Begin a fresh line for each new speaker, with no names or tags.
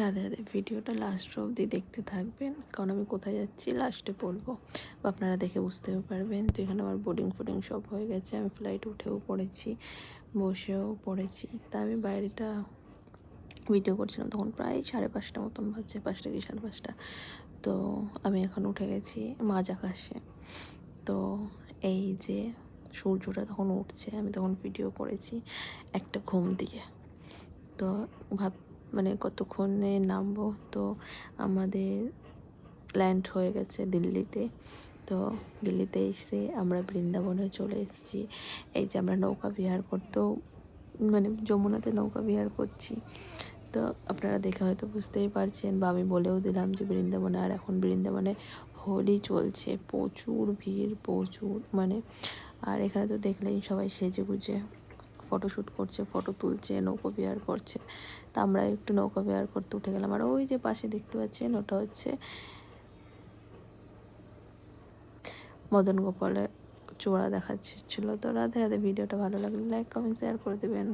রাধে রাধে। ভিডিওটা লাস্ট অবধি দেখতে থাকবেন, কারণ আমি কোথায় যাচ্ছি লাস্টে বলবো, বা আপনারা দেখে বুঝতেও পারবেন। তো এখানে আমার বোর্ডিং ফোর্ডিং সব হয়ে গেছে, আমি ফ্লাইট উঠেও পড়েছি, বসেও পড়েছি। তা আমি বাইরেটা ভিডিও করছিলাম, তখন প্রায় 5:30 মতন বাজছে, 5টা কি 5:30। তো আমি এখন উঠে গেছি মাঝ আকাশে। তো এই যে সূর্যটা তখন উঠছে, আমি তখন ভিডিও করেছি একটা ঘুম দিয়ে। তো মানে কতক্ষণে নামবো। তো আমাদের ল্যান্ড হয়ে গেছে দিল্লিতে। তো দিল্লিতে এসে আমরা বৃন্দাবনে চলে এসেছি। এই যে আমরা নৌকা বিহার করতেও, মানে যমুনাতে নৌকা বিহার করছি। তো আপনারা দেখে হয়তো বুঝতেই পারছেন, বা আমি বলেও দিলাম যে বৃন্দাবনে, আর এখন বৃন্দাবনে হোলি চলছে, প্রচুর ভিড়, প্রচুর মানে। আর এখানে তো দেখলেই সবাই সেজে গুজে ফটোশ্যুট করছে, ফটো তুলছে, নৌকা বিহার করছে। তা আমরা একটু নৌকা বিহার করতে উঠে গেলাম। আর ওই যে পাশে দেখতে পাচ্ছেন, ওটা হচ্ছে মদন গোপালের চূড়া দেখাচ্ছিল। তো রাধে রাধে। ভিডিওটা ভালো লাগলে লাইক কমেন্ট শেয়ার করে দেবেন।